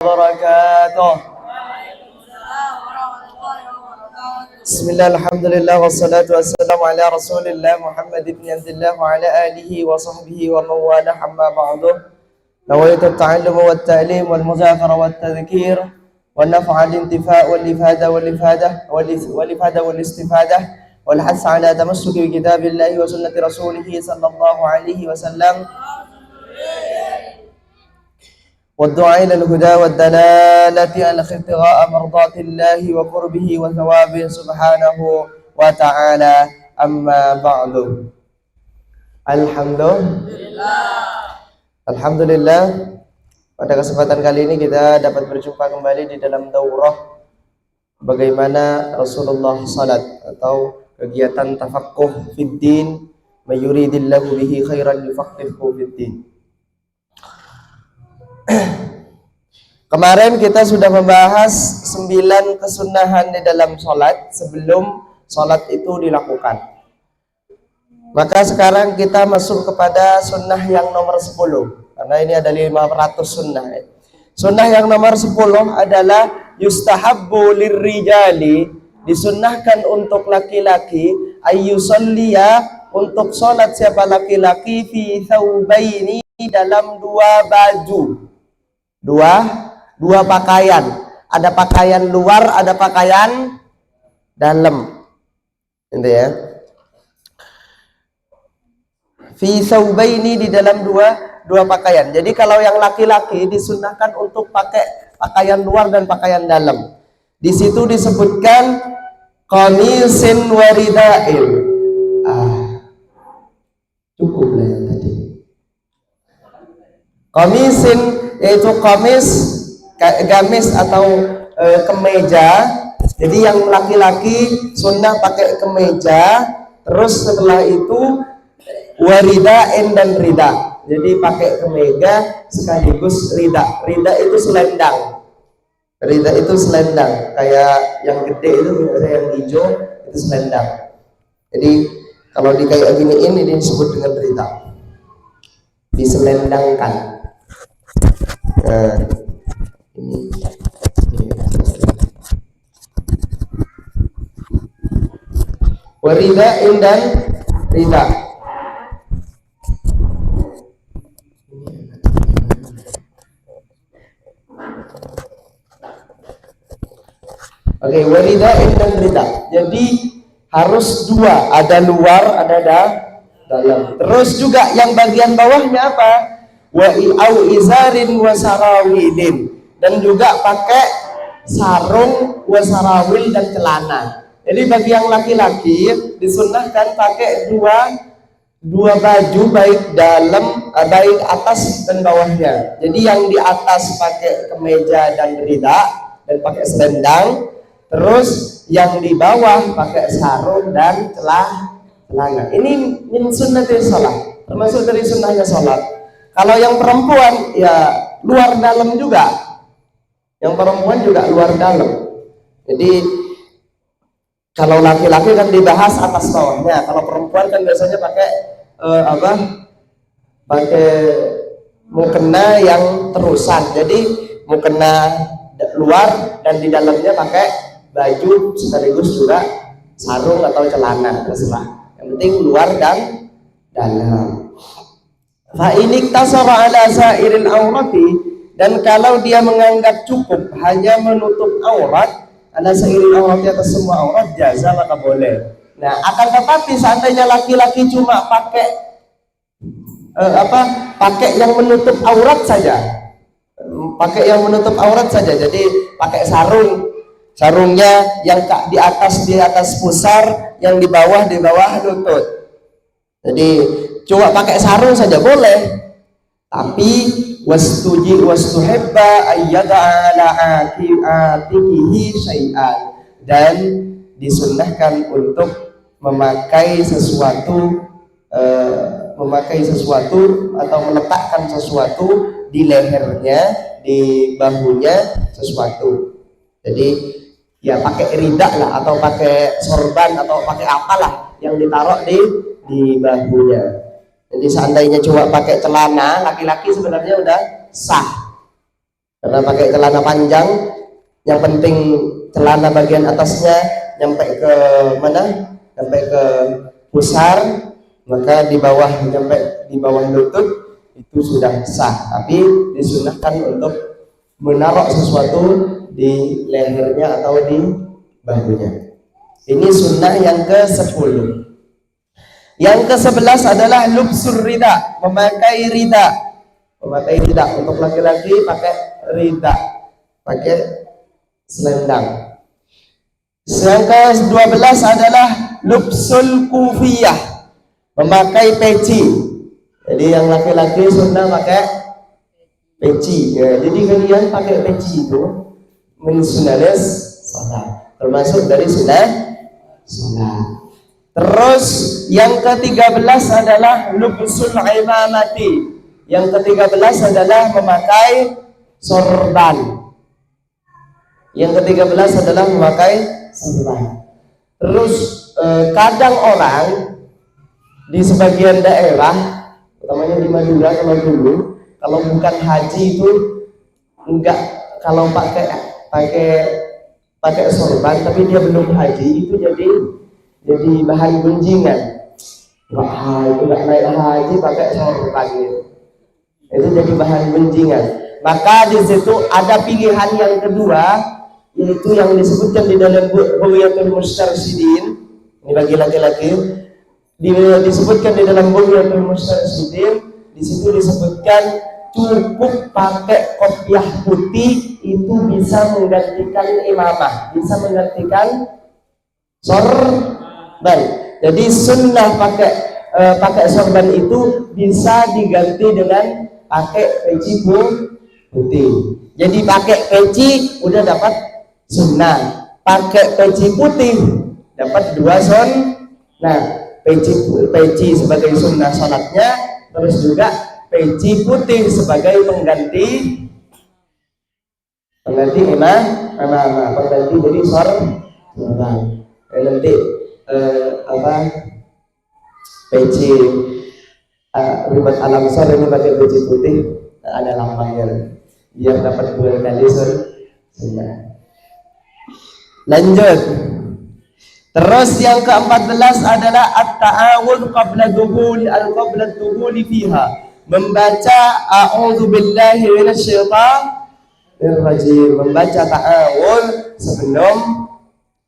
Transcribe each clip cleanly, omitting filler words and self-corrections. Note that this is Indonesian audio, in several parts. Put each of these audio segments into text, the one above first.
Wabarakatuh. Bismillah, alhamdulillah, wassalatu wassalamu ala rasulillah Muhammad ibn Abdillah wa ala alihi wa sahbihi wa mawala amma ba'du. Nawaitu ta'allum wa ta'lim wal muzakara wa tadhkir wa naf'a al-intifa' wal ifada wal ifada wal ifada wal istifadah wal hass ala tamassuki bi kitabillahi wa sunnati rasulih sallallahu alaihi wasallam والدعاء إلى الهدى والدلالة على ابتغاء مرضات الله وقربه وثوابه سبحانه وتعالى أما بعد. Alhamdulillah, pada kesempatan kali ini kita dapat berjumpa kembali di dalam daurah bagaimana Rasulullah salat atau kegiatan tafaqquh fid din, may yuridillahu bihi khairan yufaqqihhu fid din. Kemarin kita sudah membahas 9 kesunahan di dalam sholat sebelum sholat itu dilakukan. Maka sekarang kita masuk kepada sunnah yang nomor 10, karena ini ada 500 sunnah. Sunnah yang nomor 10 adalah yustahabbu lirrijali, disunnahkan untuk laki-laki, ayyusalliya, untuk sholat siapa laki-laki, fi thawbaini, dalam 2 baju. Dua pakaian, ada pakaian luar, ada pakaian dalam, gitu ya. Fi saubaini, di dalam dua pakaian. Jadi kalau yang laki-laki disunahkan untuk pakai pakaian luar dan pakaian dalam. Di situ disebutkan qamisin waridain. Cukup lah yang tadi. Qamisin, yaitu gamis atau kemeja. Jadi yang laki-laki sunnah pakai kemeja, terus setelah itu waridain dan rida. Jadi pakai kemeja sekaligus rida. Rida itu selendang. Rida itu selendang, kayak yang gede itu, yang hijau itu selendang. Jadi kalau di kayak giniin ini disebut dengan rida. Diselendangkan. Nah, ini waridain dan rida. Oke, waridain dan rida. Jadi harus 2, ada luar, ada dalam. Terus juga yang bagian bawahnya apa? Wa au izarin wa sarawilin, dan juga pakai sarung, wa sarawil, dan celana. Jadi bagi yang laki-laki disunnahkan pakai dua baju, baik dalam, baik atas dan bawahnya. Jadi yang di atas pakai kemeja dan rida dan pakai selendang, terus yang di bawah pakai sarung dan celana. Ini min sunnatil salat, termasuk dari sunnahnya salat. Kalau yang perempuan ya luar dalam juga. Yang perempuan juga luar dalam. Jadi kalau laki-laki kan dibahas atas bawahnya. Kalau perempuan kan biasanya pakai pakai mukena yang terusan. Jadi mukena luar dan di dalamnya pakai baju sekaligus juga sarung atau celana, terserah. Yang penting luar dan dalam. Fa in iktasara ala sairil aurati, dan kalau dia menganggap cukup hanya menutup aurat, ala sairil aurati, atas semua aurat, jaza, maka boleh. Nah, akan tetapi seandainya laki-laki cuma pakai pakai yang menutup aurat saja, pakai yang menutup aurat saja, jadi pakai sarungnya yang di atas pusar, yang di bawah lutut. Jadi coba pakai sarung saja boleh, tapi wastuhibba ayyada ala atiqihi syai'an, dan disunnahkan untuk memakai sesuatu atau meletakkan sesuatu di lehernya, di bahunya sesuatu. Jadi ya pakai rida lah, atau pakai sorban, atau pakai apalah yang ditaruh di bahunya. Jadi seandainya cuma pakai celana, laki-laki sebenarnya udah sah. Karena pakai celana panjang, yang penting celana bagian atasnya nyampe ke mana? Nyampe ke pusar, maka di bawah nyampe di bawah lutut itu sudah sah. Tapi disunahkan untuk menaruh sesuatu di lehernya atau di bahunya. Ini sunnah yang ke-10. Yang ke-11 adalah lubsur rida, memakai rida. Memakai rida untuk laki-laki pakai rida, pakai selendang. Yang ke-12 adalah lubsul kufiyah, memakai peci. Jadi yang laki-laki sunnah pakai peci. Ya, jadi kalian pakai peci itu min sunanis salat, termasuk dari sunnah salat. Terus yang ke-13 adalah lubsul imamati. Yang ke-13 adalah memakai sorban. Yang ke-13 adalah memakai sorban. Terus kadang orang di sebagian daerah, utamanya di Madura kalau dulu, kalau bukan haji itu enggak, kalau pakai sorban tapi dia belum haji itu jadi bahan gunjingan. Enggak naik haji pakai sorban gitu. Itu jadi bahan gunjingan. Maka di situ ada pilihan yang kedua, yaitu yang disebutkan di dalam Bughyatul Mustarsyidin. Ini bagi laki-laki. Disebutkan di dalam Bughyatul Mustarsyidin, di situ disebutkan cukup pakai kopiah putih itu bisa menggantikan imamah, bisa menggantikan sorban. Jadi sunnah pakai sorban itu bisa diganti dengan pakai peci putih. Jadi pakai peci udah dapat sunnah, pakai peci putih dapat 2 sunnah. Peci sebagai sunnah salatnya, terus juga peci putih sebagai pengganti imamah, pengganti dari sorban. Nanti peci ribat al-Ansar ini pakai peci putih, ada lambangnya biar dapat 2 kali sunnah. Lanjut. Terus yang ke-14 adalah at-ta'awudz qabla dukhuli fiha, membaca a'udzubillahi minasyaitonir rajim, membaca ta'awudz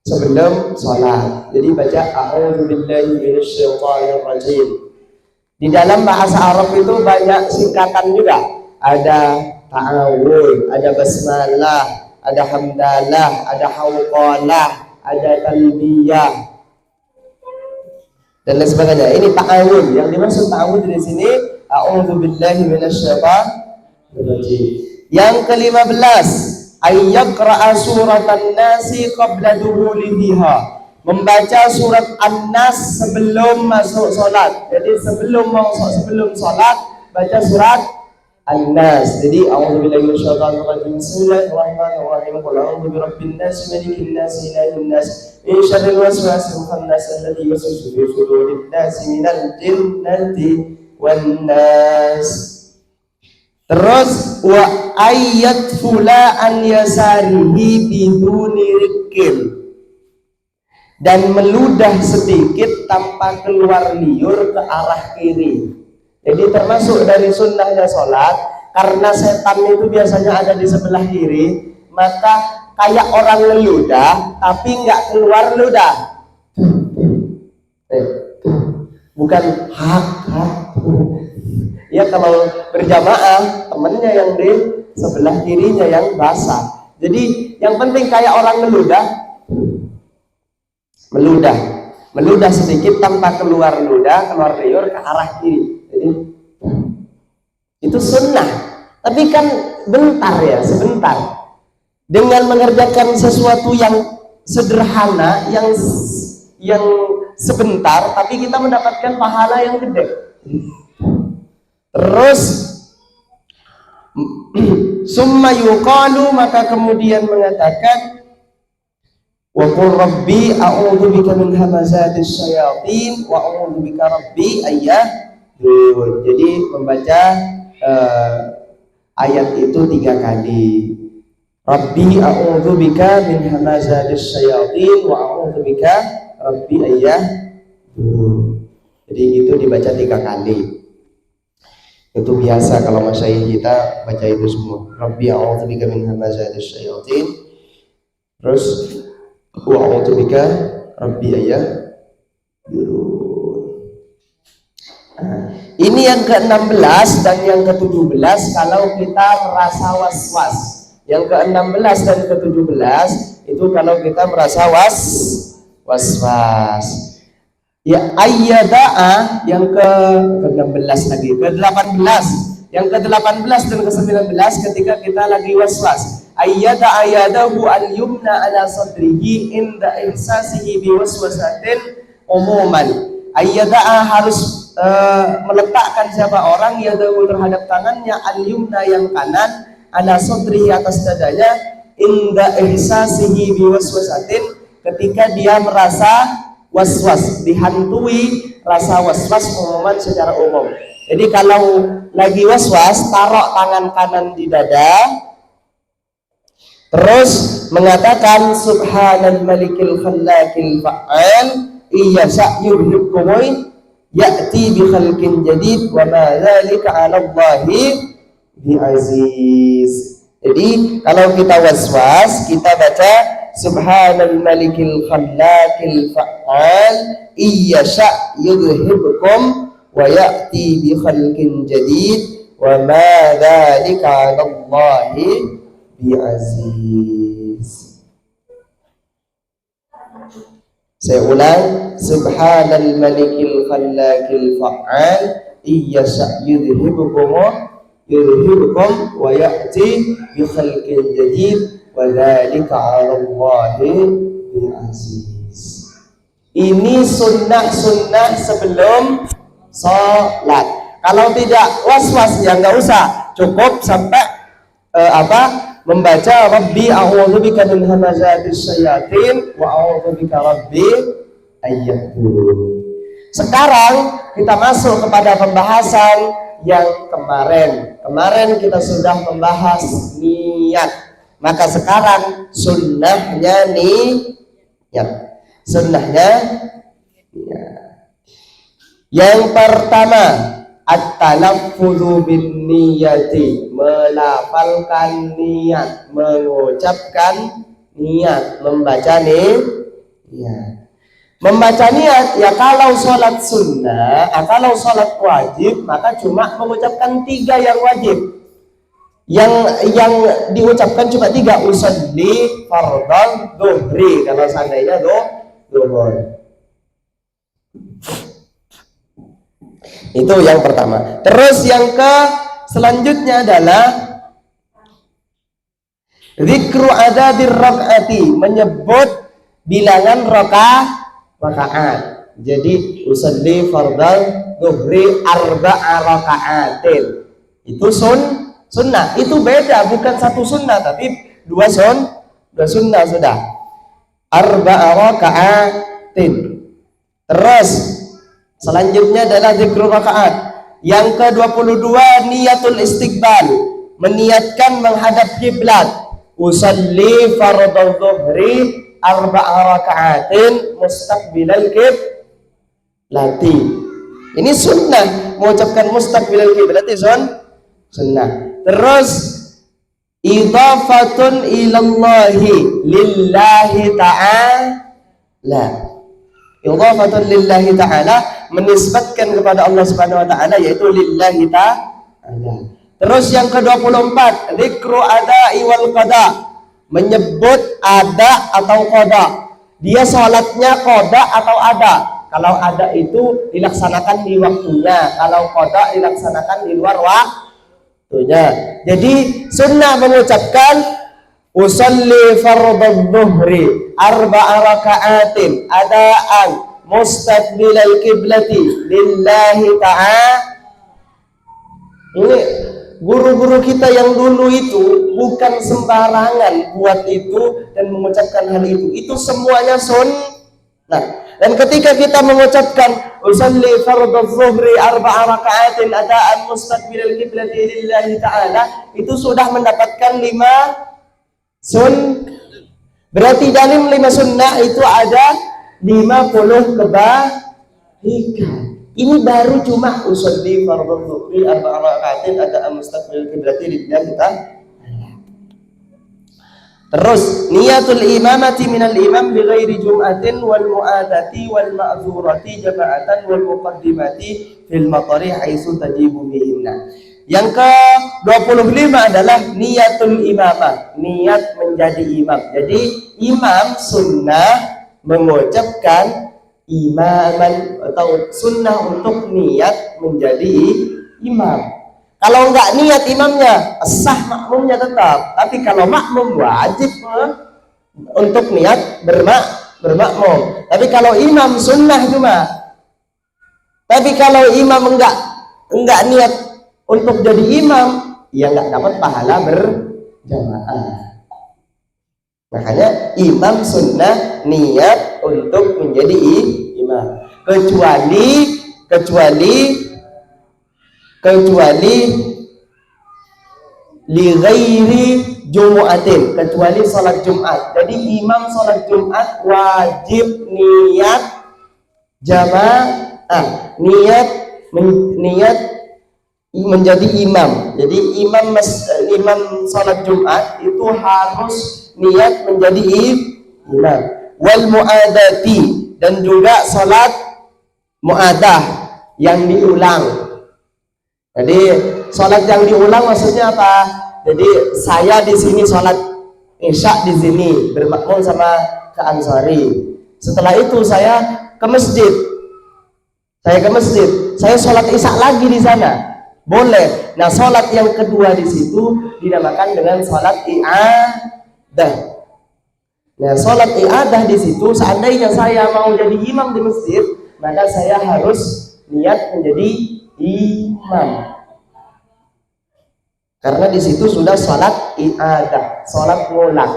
sebelum sholat. Jadi baca a'udzubillahi minasyaitonir rajim. Di dalam bahasa Arab itu banyak singkatan juga. Ada ta'awudz, ada basmalah, ada hamdalah, ada hauqalah, ada talbiyah dan lain sebagainya. Ini ta'awudz. Yang dimaksud ta'awudz di sini a'udzubillahi minasyaitonir rajim. Yang ke-15 ayyaqra'a suratan nasi qabla dukhuli fiha, membaca surat An-Nas sebelum masuk salat. Jadi sebelum salat baca surat An-Nas. Jadi a'udzubillahi minasyaitonir rajim. Bismillahirrahmanirrahim. Qul a'udzu birabbin nas, malikin nas, ilahin nas, min syarril waswasil khannas alladzi yuwaswisu fi sudurin nas minal jinnati wan nas. Terus wa ayat fula an yasarihi biduni rikil, dan meludah sedikit tanpa keluar liur ke arah kiri. Jadi termasuk dari sunnahnya sholat, karena setan itu biasanya ada di sebelah kiri, maka kayak orang ngeludah tapi nggak keluar ludah, bukan hak. Ya kalau berjamaah temennya yang di sebelah kirinya yang basah. Jadi yang penting kayak orang meludah sedikit tanpa keluar keluar liur ke arah kiri. Jadi itu sunnah. Tapi kan sebentar. Dengan mengerjakan sesuatu yang sederhana, yang sebentar, tapi kita mendapatkan pahala yang gede. Terus summa yuqalu, maka kemudian mengatakan wa qul rabbi a'udzu bika min hamazatis syayatin wa a'udzu bika rabbi ayyahdurun. Jadi membaca ayat itu 3 kali. Rabbi a'udzubika min hamazatis syayatin wa a'udzubika rabbi ayyadurun. Jadi itu dibaca 3 kali. Itu biasa kalau masyayikh kita baca itu semua. Rabbi a'udzubika min hamazatis syayatin. Terus wa a'udzubika rabbi ayyadurun. Ini yang ke-16 dan yang ke-17 kalau kita merasa was-was. Yang ke-16 dan ke-17 itu kalau kita merasa was-was. Ya ayyada'a yang ke-16 lagi, ke-18. Yang ke-18 dan ke-19 ketika kita lagi was-was. Ayyada'a yadahu al-yumna ala sadrihi inda ihsasihi biwaswasatin umuman. Ayyada'a harus meletakkan siapa orang yadahu terhadap tangannya al-yumna yang kanan ala sadrihi atas dadanya inda ihsasihi biwaswasatin ketika dia merasa was-was, dihantui rasa was-was umuman secara umum. Jadi kalau lagi was-was, taruh tangan kanan di dada, terus mengatakan subhanal malikil khallaqil fa'al iyasa yudhibkum ya'ti bi khalqin jadid wa ma dzalika 'ala Allahi bi aziz. Jadi kalau kita was-was, kita baca subhanal malikil khallaqil fa'al iyasa yudhibkum wa ya'ti bi khalqin jadid wa ma dzalika 'ala Allahi bi aziz. Saya ulang, subhanal malikil khallaqil fa'al iyasa yudhibkum wa ya'ti bi khalqin jadid wa dzalika 'ala Allahi bi aziz. Ini sunnah-sunnah sebelum sholat. Kalau tidak was-was ya nggak usah, cukup sampai membaca Rabbi a'udzubika min hamazatis syayatin wa a'udzubika rabbi ayyadurun. Sekarang kita masuk kepada pembahasan yang kemarin. Kemarin kita sudah membahas niat. Maka sekarang sunnahnya niat. Sunnahnya niat. Yang pertama, at-talaffudzu bin niyati, melafalkan niat, mengucapkan niat, membaca niat. Membaca niat ya kalau sholat sunnah, kalau sholat wajib maka cuma mengucapkan 3 yang wajib. Yang diucapkan cuma 3, usolli fardhan dhuhri kalau seandainya dhuhur. Itu yang pertama. Terus yang selanjutnya adalah zikru adadir rakaati, menyebut bilangan rakaat. Jadi usolli fardhan dhuhri arba'a rakaatin. Itu sunnah. Itu beda, bukan 1 sunnah tapi 2 sunnah sudah. Arba'a rakaatin. Terus selanjutnya adalah zikru rakaat. Yang ke-22 niatul istiqbal, meniatkan menghadap kiblat. Usolli fardhu dhuhri arba'a raka'atin mustaqbilal qiblati. Ini sunnah, mengucapkan mustaqbilal qiblati sunnah. Terus idhafatun ilallahi lillahi ta'ala. Idhafatun lillahi ta'ala, menisbatkan kepada Allah Subhanahu wa taala, yaitu lillahi ta'ala. Terus yang ke-24 zikru ada'i wal qada, menyebut ada atau qada. Dia salatnya qada atau ada. Kalau ada itu dilaksanakan di waktunya, kalau qada dilaksanakan di luar waktunya. Jadi sunnah mengucapkan usolli fardhu dhuhri arba'a raka'atin adaan mustaqbilal qiblati lillahi ta'ala. Ini guru-guru kita yang dulu itu bukan sembarangan buat itu dan mengucapkan hal itu. Itu semuanya sunnah. Dan ketika kita mengucapkan usalli fardhu dhuhri 4 raka'atin adaan mustaqbilal qiblati lillahi ta'ala, itu sudah mendapatkan 5 berarti dalam 5 sunnah itu ada 50 kebaikan. Ini baru cuma usolli fardhu dhuhri 4 raka'atin adaan mustaqbilal qiblati lillahi ta'ala. Terus niyatul imamati minal imam bi ghairi jum'atin wal mu'adati wal ma'zurati jama'atan wal muqaddimati fil matari haitsu tajibu bihinna. Yang ke-25 adalah niyatul imamah, niat menjadi imam. Jadi imam sunnah mengucapkan imaman atau sunnah untuk niat menjadi imam. Kalau enggak niat imamnya, sah makmumnya tetap. Tapi kalau makmum wajib untuk niat bermakmum. Tapi kalau imam sunnah cuma. Tapi kalau imam enggak niat untuk jadi imam, ya enggak dapat pahala berjamaah. Makanya imam sunnah niat untuk menjadi imam. Kecuali li ghairi jumu'atin, kecuali salat Jumat. Jadi imam salat Jumat wajib niat jamaah, niat menjadi imam. Jadi imam salat Jumat itu harus niat menjadi imam. Wal mu'adati, dan juga salat mu'adah yang diulang. Jadi sholat yang diulang maksudnya apa? Jadi saya di sini sholat isya di sini bermakmum sama ke Ansari. Setelah itu saya ke masjid. Saya sholat isya lagi di sana. Boleh. Nah, sholat yang kedua di situ dinamakan dengan sholat i'adah. Nah, sholat i'adah di situ seandainya saya mau jadi imam di masjid, maka saya harus niat menjadi imam, karena di situ sudah sholat i'adah, sholat ngulang.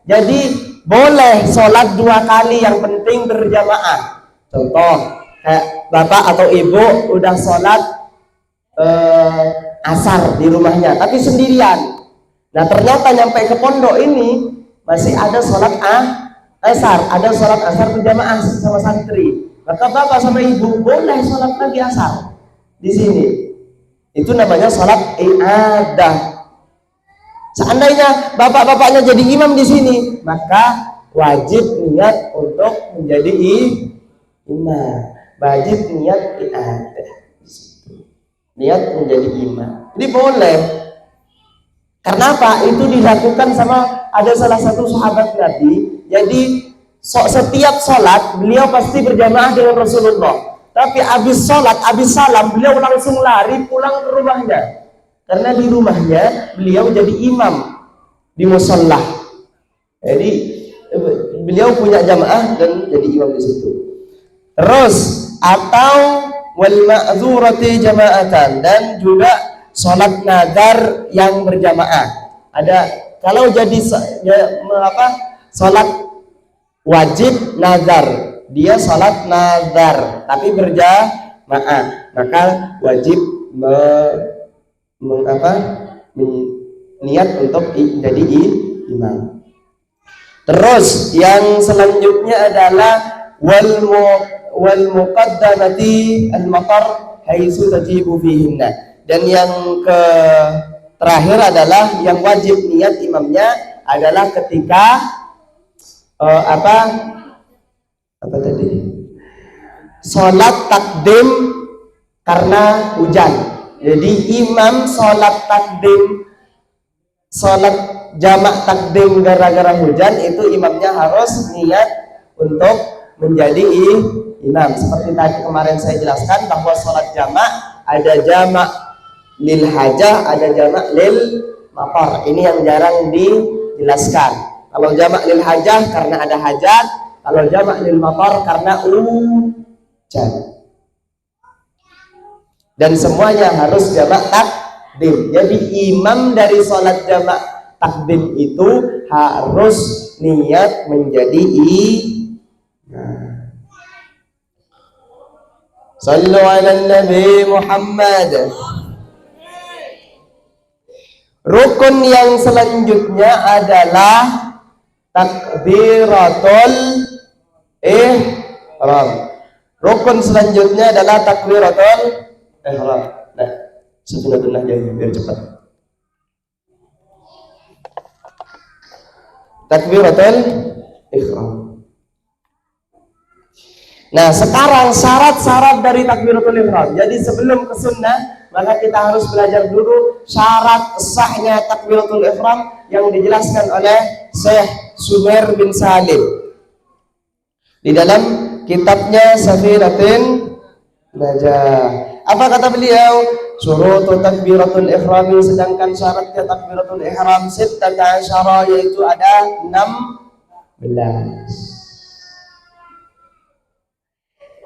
Jadi boleh sholat 2 kali, yang penting berjamaah. Contoh kayak bapak atau ibu udah sholat asar di rumahnya tapi sendirian. Nah ternyata nyampe ke pondok ini masih ada sholat asar, ada sholat asar berjamaah sama santri. Maka bapak sama ibu boleh sholat lagi asar di sini. Itu namanya sholat i'adah. Seandainya bapak-bapaknya jadi imam di sini, maka wajib niat untuk menjadi imam. Wajib niat i'adah. Niat menjadi imam. Jadi boleh. Karena apa? Itu dilakukan sama ada salah satu sahabat Nabi. Jadi setiap sholat beliau pasti berjamaah dengan Rasulullah. Tapi habis sholat, habis salam, beliau langsung lari pulang ke rumahnya. Karena di rumahnya beliau jadi imam di musalla. Jadi beliau punya jamaah dan jadi imam di situ. Terus atau wal ma'dzurati jama'atan, dan juga sholat nadar yang berjamaah. Ada kalau jadi sholat wajib nadar, dia sholat nadar tapi berjamaah, maka wajib niat untuk jadi imam. Terus yang selanjutnya adalah wal muqaddamati al matar haitsu tajibu fihinna, dan yang terakhir adalah yang wajib niat imamnya adalah ketika apa tadi? Sholat takdim karena hujan. Jadi imam sholat takdim, sholat jamak takdim gara-gara hujan, itu imamnya harus niat untuk menjadi imam. Seperti tadi kemarin saya jelaskan bahwa sholat jamak ada jamak lil hajah, ada jamak lil matar. Ini yang jarang dijelaskan. Kalau jamak lil hajah karena ada hajat, kalau jamak lil matar karena hujan. Dan semuanya harus jamak takdim. Jadi imam dari sholat jamak takdim itu harus niat menjadi imam. Sallu ala Nabi Muhammad. Rukun yang selanjutnya adalah takbiratul ihram. Rukun selanjutnya adalah takbiratul ihram. Nah, sunatullah biar cepat. Takbiratul ihram. Nah, sekarang syarat-syarat dari takbiratul ihram. Jadi sebelum ke sunnah, maka kita harus belajar dulu syarat sahnya takbiratul ihram yang dijelaskan oleh Syekh Sumer bin Salim di dalam kitabnya Safinatin Najah. Apa kata beliau? Syurutu takbiratul ihram, sedangkan syaratnya takbiratul ihram 16, yaitu ada 16.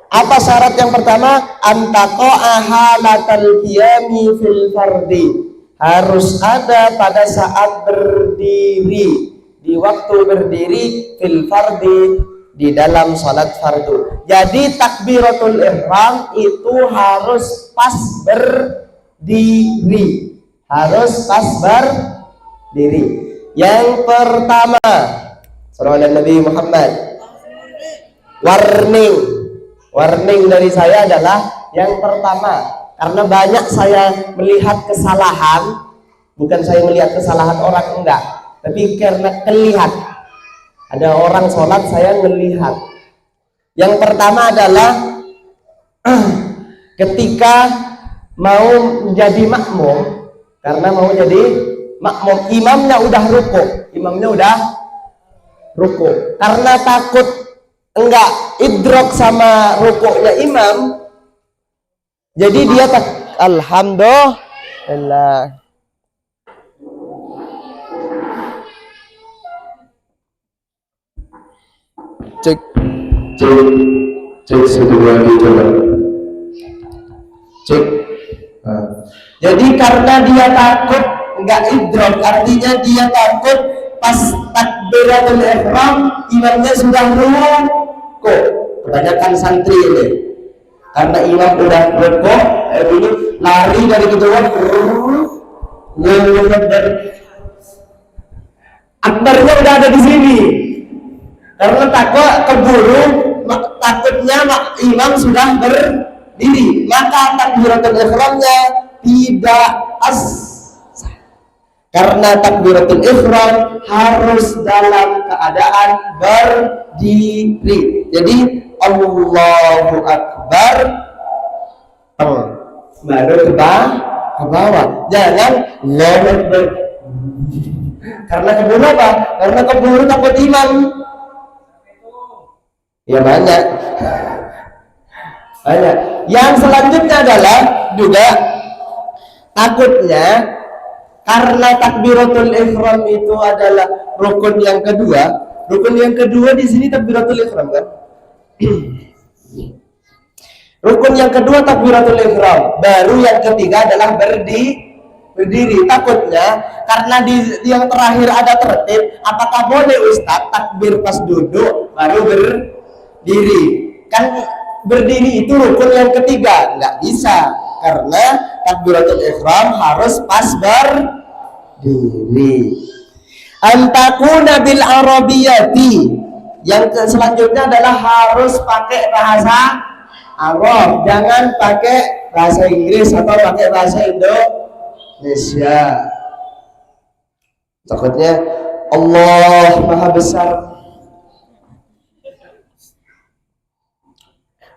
Apa syarat yang pertama? Antaqa'a halatal qiyami fil fardi. Harus ada pada saat berdiri, di waktu berdiri fil fardi, di dalam salat fardu. Jadi takbiratul ihram itu harus pas berdiri. Harus pas berdiri. Yang pertama, sallallahu Nabi Muhammad. Warning dari saya adalah yang pertama, karena banyak saya melihat kesalahan, bukan saya melihat kesalahan orang, enggak, tapi karena kelihat ada orang sholat saya melihat. Yang pertama adalah ketika mau menjadi makmum, karena mau jadi makmum, imamnya udah ruku, karena takut enggak idrok sama rukuknya imam, jadi dia alhamdulillah. Cek 1 2 dicoba cek. Jadi karena dia takut enggak idrok, artinya dia takut pas takbiratul ihram imamnya sudah ruku. Kebanyakan santri ini karena imam udah ruku, ini lari dari kedua, akbarnya udah ada di sini, karena takutnya imam sudah berdiri, maka takbiratul ihramnya tidak karena takbiratul ihram harus dalam keadaan berdiri. Jadi Allahu Akbar baru ke bawah. Jangan Allahu. Karena keburu apa? Karena keburu takut imam. Ya banyak. Yang selanjutnya adalah juga takutnya, karena takbiratul ihram itu adalah rukun yang kedua. Rukun yang kedua di sini takbiratul ihram kan? Rukun yang kedua takbiratul ihram. Baru yang ketiga adalah berdiri. Takutnya karena di yang terakhir ada tertib, apakah boleh Ustaz takbir pas duduk baru berdiri? Kan berdiri itu rukun yang ketiga, nggak bisa, karena takbiratul ihram harus pas berdiri. Antakuna bil arabiyati. Yang selanjutnya adalah harus pakai bahasa Arab, jangan pakai bahasa Inggris atau pakai bahasa Indonesia. Takutnya Allah Maha Besar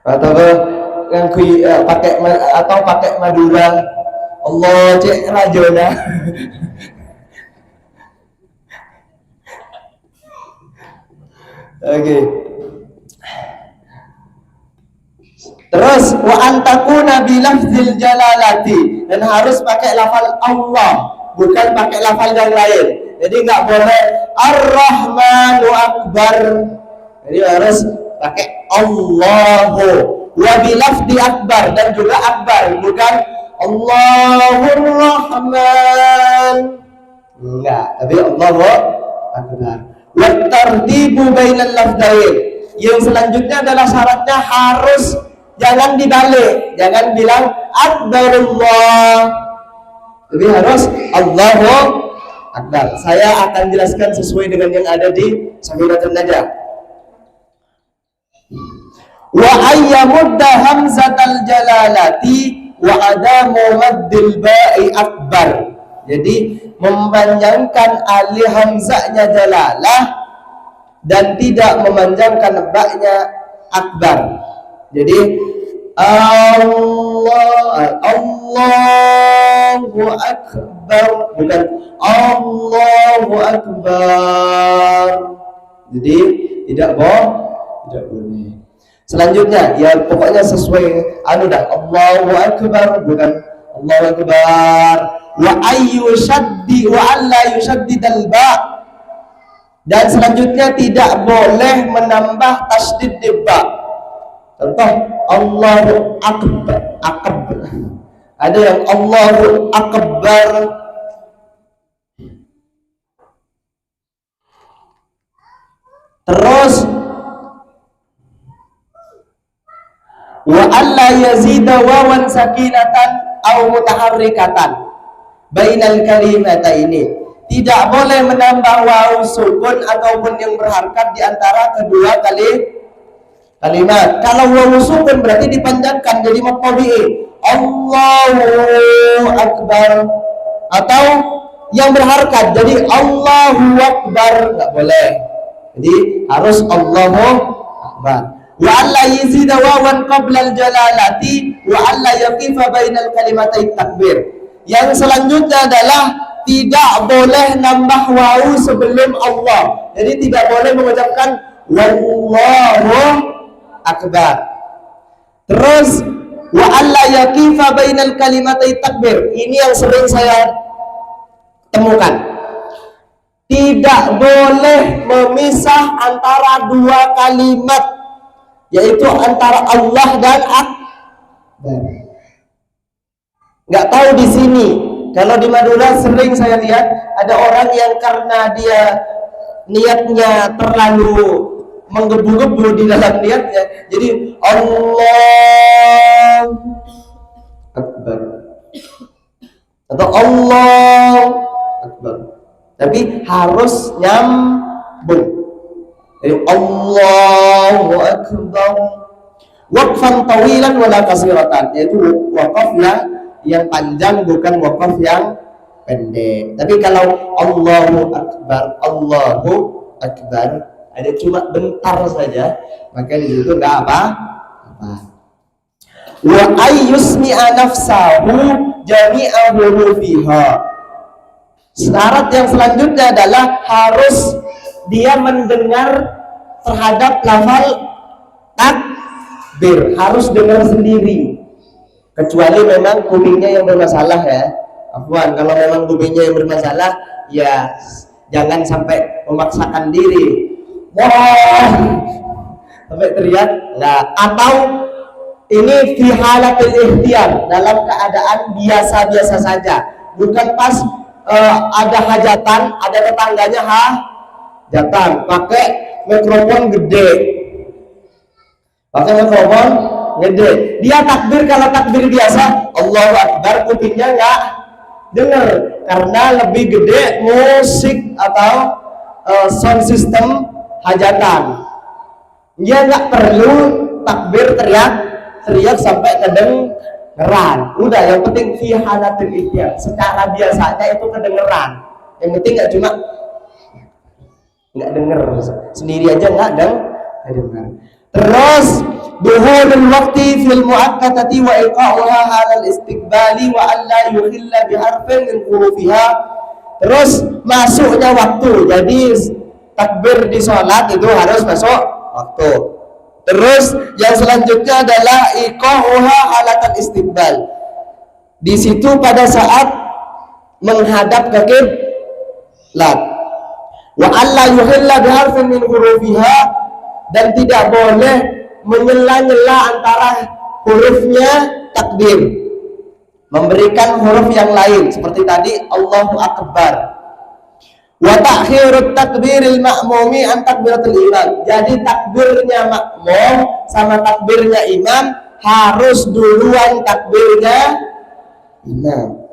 atau yang pakai Madura, Allah cek rajona. Oke. Terus wa antakuna bilafzil jalalati, dan harus pakai lafal Allah, bukan pakai lafal yang lain. Jadi nggak boleh Ar-Rahmanu Akbar. Jadi harus pakai Allahu. Wa bilafzi akbar, dan juga akbar, bukan Allahur Rahman. Enggak, tapi Allahu Akbar. Wa tartibu bainal lafzain. Yang selanjutnya adalah syaratnya harus jangan dibalik, jangan bilang Akbarullah, jadi harus Allahu Akbar. Saya akan jelaskan sesuai dengan yang ada di Safinatul Najah. Wa ayyamudda hamzatal jalalati wa adamu maddil ba'i akbar. Jadi memanjangkan alif hamzahnya jalalah dan tidak memanjangkan ba-nya akbar. Jadi Allahu Akbar, bukan Allahu Akbar. Jadi tidak boleh. Selanjutnya ya pokoknya sesuai Allahu Akbar, bukan Allahu Akbar. Wa alla yushaddidal ba. Dan selanjutnya tidak boleh menambah tasdid di ba. Contoh Allahu Akbar, ada yang Allahu Akbar. Terus wa alla yazida wawan sakinatan aw mutaharrikatan bainal kalimataini. Tidak boleh menambah waw sukun ataupun yang berharkat di antara kedua kalimat. Kalau waw sukun berarti dipanjangkan jadi maqtabi'i, Allahu Akbar, atau yang berharkat jadi Allahu Akbar, enggak boleh. Jadi harus Allahu Akbar. Wa alla yazida wawan qabla al-jalalati wa alla yaqifa bainal kalimatai takbir. Yang selanjutnya adalah tidak boleh nambah waw sebelum Allah. Jadi tidak boleh mengucapkan Wallahu Akbar. Terus wa alla yaqifa bainal kalimatai takbir. Ini yang sering saya temukan. Tidak boleh memisah antara dua kalimat, yaitu antara Allah dan Akbar. Nggak tahu di sini. Kalau di Madura sering saya lihat ada orang yang karena dia niatnya terlalu menggebu-gebu di dalam niatnya, jadi Allah Akbar atau Allah Akbar, tapi harus nyambung. Jadi Allahu Akbar waqfan tawilan wala qasiratan, yaitu waqafnya yang panjang bukan waqaf yang pendek. Tapi kalau Allahu Akbar ada cuma bentar saja, maka di situ enggak apa-apa. Wa ayyusmi'a nafsahu jami'a hurufiha. Syarat yang selanjutnya adalah harus dia mendengar terhadap lafal takbir, harus dengar sendiri. Kecuali memang kupingnya yang bermasalah ya. Afwan, kalau memang kupingnya yang bermasalah ya jangan sampai memaksakan diri. Wah, sampai teriak. Nah, atau ini fi halatil ihtiyar, dalam keadaan biasa-biasa saja. Bukan pas ada hajatan, ada tetangganya hajatan, pakai mikrofon gede. Pakai mikrofon gede. Dia takbir, kalau takbir biasa Allahu Akbar, kupingnya nggak dengar karena lebih gede musik atau sound system hajatan. Dia nggak perlu takbir teriak sampai kedengeran. Udah, yang penting fi halatul ihtiyar, secara biasanya itu kedengeran. Yang penting nggak cuma nggak denger sendiri aja, nggak dengar. Terus duhulul waqti fil muakkatati wa iqa'uha halal istiqbali wa alla yuhilla biharfin min hurufiha. Terus masuknya waktu, jadi takbir di sholat itu harus masuk waktu. Terus yang selanjutnya adalah iqa'uha halal istiqbal. Di situ pada saat menghadap ke kiblat. Wa alla yuhilla biharfin min hurufiha, dan tidak boleh menyela-nyela antara hurufnya takbir, memberikan huruf yang lain seperti tadi Allahu Akbar. Wa ta'khirut takbiril ma'mumi an takbiratul imam. Jadi takbirnya makmum sama takbirnya imam harus duluan takbirnya imam.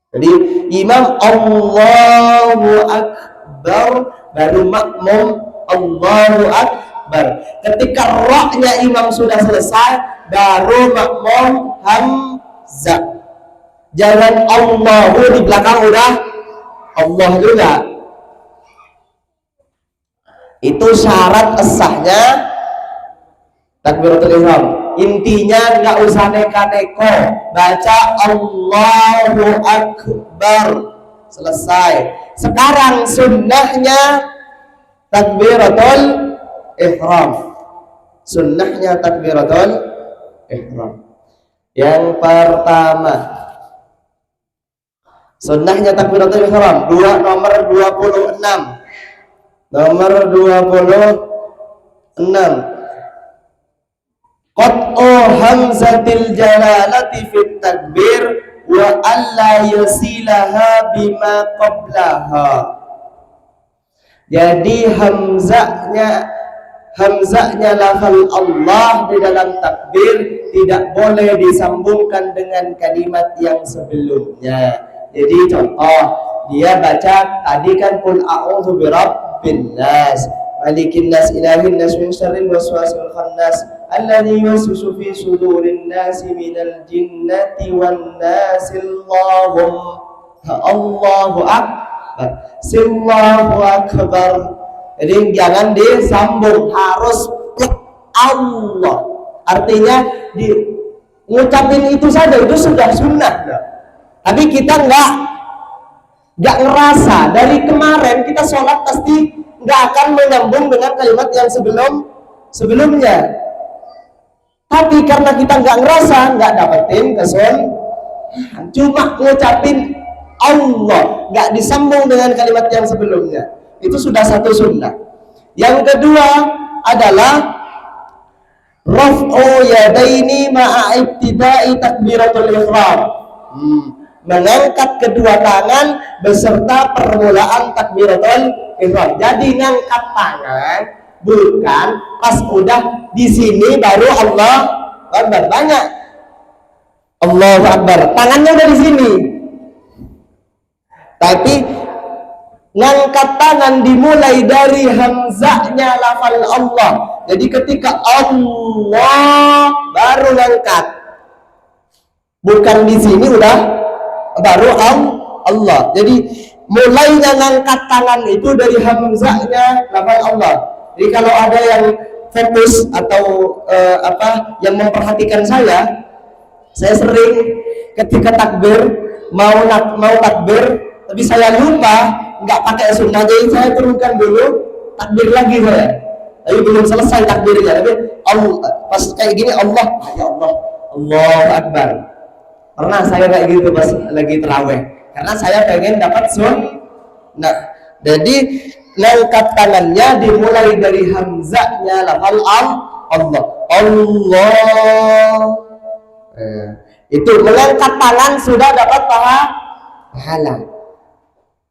Jadi imam Allahu Akbar, baru makmum Allahu Akbar. Ketika ra-nya imam sudah selesai, baru makmum hamzah. Jangan Allahu di belakang udah Allah juga. Itu syarat sahnya takbiratul ihram. Intinya nggak usah neka-neko, baca Allahu Akbar, selesai. Sekarang sunnahnya takbiratul ihram. Sunnahnya takbiratul ihram. Yang pertama, sunnahnya takbiratul ihram nomor 26. Nomor 26. Qat'u hamzatil jalalati fit takbir wa alla yasilaha bima qablaha. Jadi hamzahnya lafal Allah di dalam takbir tidak boleh disambungkan dengan kalimat yang sebelumnya. Jadi contoh, dia baca tadi kan qul a'udzu birabbin nas malikin nas ilahin nas min syarril waswasil khannas alladzi yuwaswisu fi sudurin nas minal jinnati wan nas. Allahu akbar, Allahu akbar. Jadi jangan disambung, harus plek Allah. Artinya ngucapin itu saja itu sudah sunnah. Tapi kita nggak ngerasa. Dari kemarin kita sholat pasti nggak akan menyambung dengan kalimat yang sebelumnya. Tapi karena kita nggak ngerasa, nggak dapetin cuma ngucapin Allah, nggak disambung dengan kalimat yang sebelumnya. Itu sudah satu sunnah. Yang kedua adalah raf'u yadaini ma'a ibtida'i takbiratul ihram. Mengangkat kedua tangan beserta permulaan takbiratul ihram. Jadi ngangkat tangan bukan pas udah di sini baru Allah Akbar. Banyak Allahu Akbar, tangannya udah di sini. Tapi ngangkat tangan dimulai dari hamzahnya lafal Allah. Jadi ketika Allah baru ngangkat, bukan di sini udah baru Allah. Jadi mulainya ngangkat tangan itu dari hamzahnya lafal Allah. Jadi kalau ada yang fokus atau yang memperhatikan saya sering ketika takbir mau takbir tapi saya lupa nggak pakai sunnah, jadi saya turunkan dulu takbir lagi saya. Tapi belum selesai takbirnya, tapi pas kayak gini Allah, ya Allah, Allahu Akbar. Pernah saya kayak gitu pas lagi terawih, karena saya pengen dapat sunnah. Jadi ngangkat tangannya dimulai dari hamzahnya lafal Allah. Itu mengangkat tangan sudah dapat pahala.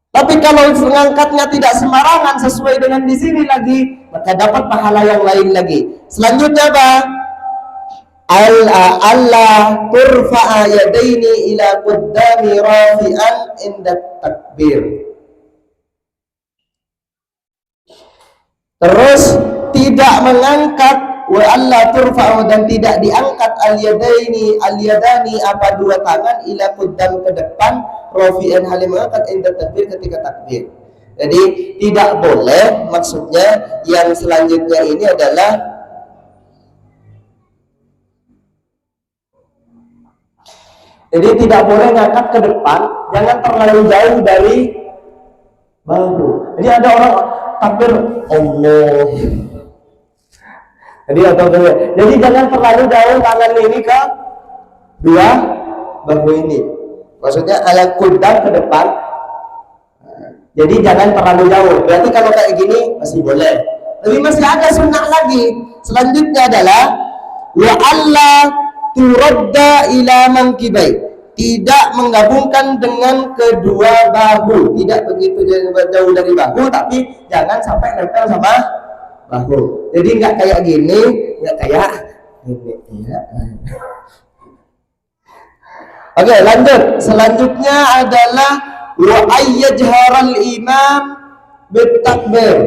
Tapi kalau mengangkatnya tidak sembarangan sesuai dengan di sini lagi, maka dapat pahala yang lain lagi. Selanjutnya apa? Allah turfa'a yadaini ila qaddami rafi'an inda takbir. Terus tidak mengangkat wa Allah turfa'u dan tidak diangkat al-yadani apa dua tangan ila qaddam ke depan rafi'an halim mengangkat inda takbir ketika takbir. Jadi tidak boleh, maksudnya yang selanjutnya ini adalah jadi tidak boleh ngangkat ke depan, jangan terlalu jauh dari bahu. Jadi ada orang takbir Allah. Jadi jangan terlalu jauh tangan ini ke dua bahu ini. Maksudnya ala kudam ke depan. Jadi jangan terlalu jauh. Berarti kalau kayak gini masih boleh. Tapi masih ada sunnah lagi. Selanjutnya adalah wa Allah turadda ila mankibai. Tidak menggabungkan dengan kedua bahu. Tidak begitu jauh dari bahu, tapi jangan sampai nempel sama bahu. Jadi nggak kayak gini, nggak kayak Ini ya. Oke, lanjut. Selanjutnya adalah wa ayyajharal imam bitakbir.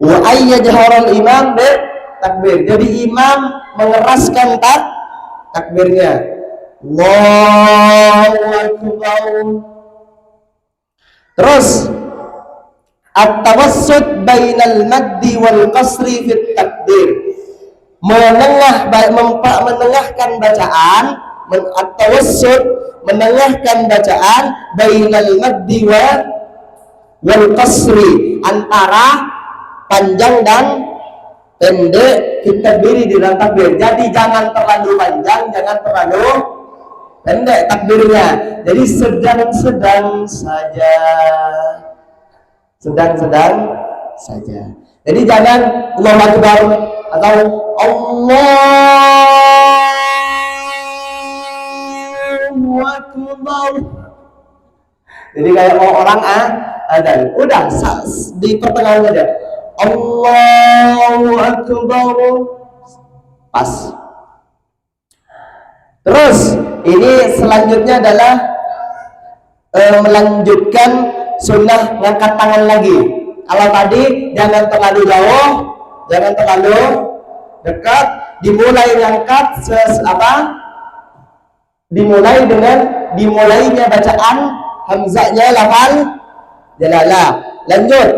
Wa ayyajharal imam bitakbir. Jadi imam mengeraskan takbirnya. Allahu akbar. Terus at-tawassut bainal maddi wal qasri fit takbir. Menengahkan bacaan, at-tawassut, menengahkan bacaan bainal maddi wal qasri, antara panjang dan pendek kita beri di dalam takbir. Jadi jangan terlalu panjang, jangan terlalu pendek takbirnya. Jadi sedang-sedang saja. Sedang-sedang saja. Jadi jangan Allahu Akbar atau Allahu Akbar. Jadi kayak mau orang adzan. Udah di pertengahan aja. Allahu Akbar. Pas. Terus ini selanjutnya adalah melanjutkan sunnah ngangkat tangan lagi. Kalau tadi jangan terlalu jauh, jangan terlalu dekat, dimulai ngangkat dimulainya bacaan hamzahnya lafal jalalah. Lanjut.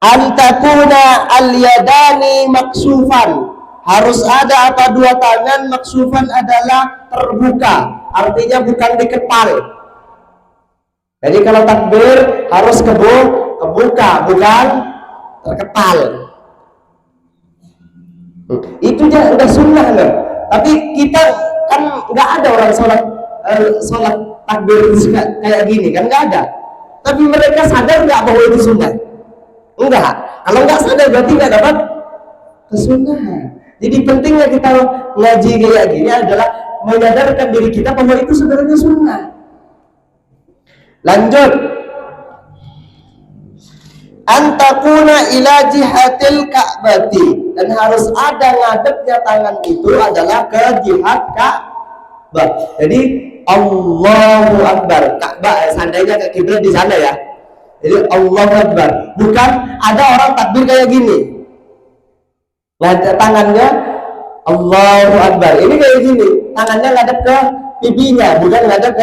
Antakuna al-yadani maksufan. Harus ada apa dua tangan maksufan adalah terbuka, artinya bukan dikepal. Jadi kalau takbir harus kebuka, bukan terkepal. Itu udah sunnah loh. Tapi kita kan nggak ada orang sholat takbir kayak gini kan, nggak ada. Tapi mereka sadar nggak bahwa itu sunnah? Enggak. Kalau nggak sadar berarti nggak dapat kesunahan. Jadi pentingnya kita ngaji kayak gini adalah menyadarkan diri kita bahwa itu sebenarnya sunnah. Lanjut. Antakuna ila jihatil ka'bati, dan harus ada ngadepnya tangan itu adalah ke jihad Ka'bah. Jadi Allahu Akbar, Ka'bah seandainya ke kiblat di sana ya. Jadi Allahu Akbar, bukan ada orang takbir kayak gini. Tangannya Allahu Akbar. Ini kayak gini, tangannya ngadep ke pipinya, bukan ngadep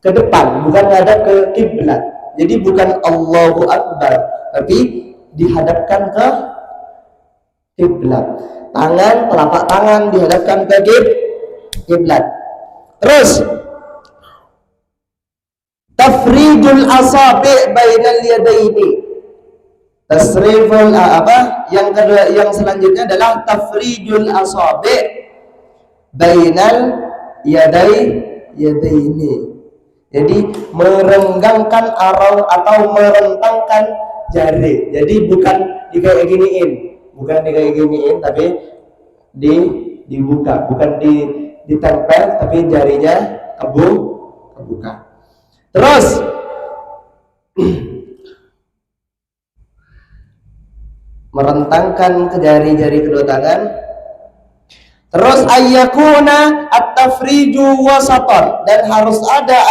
ke depan, bukan ngadep ke kiblat. Jadi bukan Allahu Akbar, tapi dihadapkan ke kiblat. Telapak tangan dihadapkan ke kiblat. Terus tafridul asabi' bainal yadaini. Tasriful yang kedua, yang selanjutnya adalah tafridul asabi' bainal yadaini. Jadi merenggangkan atau merentangkan jari. Jadi bukan kayak giniin, tapi dibuka, bukan ditempel, tapi jarinya kebuka. Terus merentangkan ke jari-jari kedua tangan. Terus ayyakuna at-tafriju wasatan, dan harus ada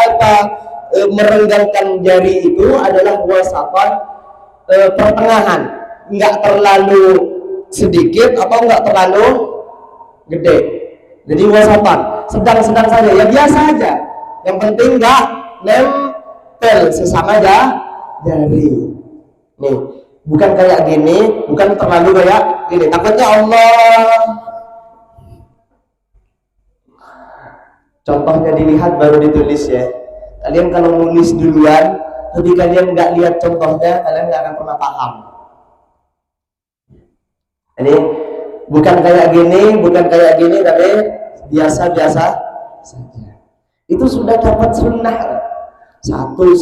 merenggangkan jari itu adalah wasatan, pertengahan, enggak terlalu sedikit atau enggak terlalu gede. Jadi wasatan, sedang-sedang saja, ya biasa aja. Yang penting enggak nempel sesama jari. Nih, bukan kayak gini, bukan terlalu kayak gini. Takutnya Allah. Contohnya dilihat baru ditulis ya. Kalian kalau nulis duluan, tapi kalian nggak lihat contohnya, kalian nggak akan pernah paham. Ini bukan kayak gini, tapi biasa-biasa saja. Itu sudah dapat sunnah. Satu,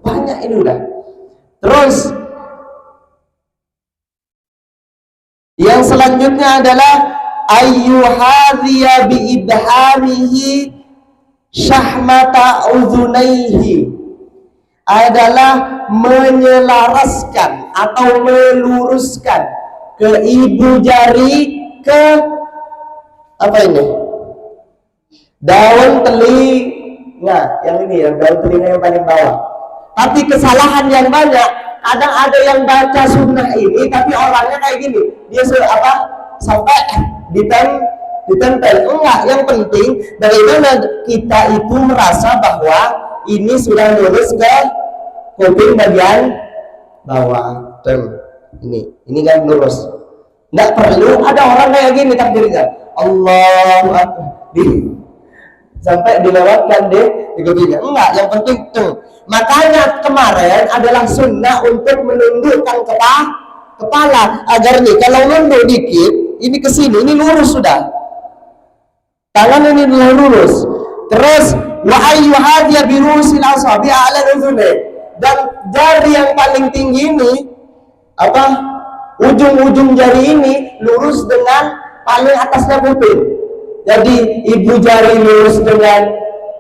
banyak ini udah. Terus yang selanjutnya adalah ayyuhadhiya biibhamihi syahmata udhunaihi. adalah menyelaraskan atau meluruskan ke ibu jari ke apa ini? Daun telinga. Yang ini ya, daun telinga yang paling bawah. Tapi kesalahan yang banyak, kadang ada yang baca sunnah ini tapi orangnya kayak gini. Dia sampai ditempel. Enggak, yang penting bagaimana kita itu merasa bahwa ini sudah lurus ke kuping bagian bawah. Ini kan lurus. Enggak perlu ada orang kayak gini takbirnya. Allahu Akbar. Sampai dilewatkan di kupingnya. Enggak, yang penting makanya kemarin adalah sunnah untuk menundukkan kepala agar nih kalau nunduk dikit ini ke sini, ini lurus sudah. Tangan ini lurus. Terus wa ayyuhadiya birusil asabi ala udhune, dan jari yang paling tinggi ini ujung-ujung jari ini lurus dengan paling atasnya kuping. Jadi ibu jari lurus dengan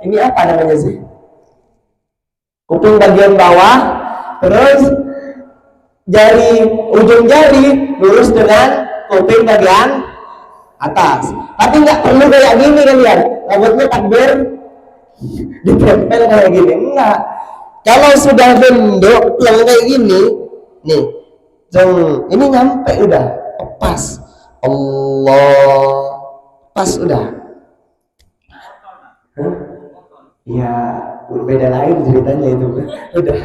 ini apa namanya sih? Kuping bagian bawah, terus ujung jari lurus dengan kuping bagian atas. Tapi nggak perlu kayak gini kalian. Rambutnya takbir ditempel kayak gini, enggak. Kalau sudah bentuk kayak gini, nih, ini nyampe udah pas. Allah, pas udah. Ya, berbeda lain ceritanya itu. Udah,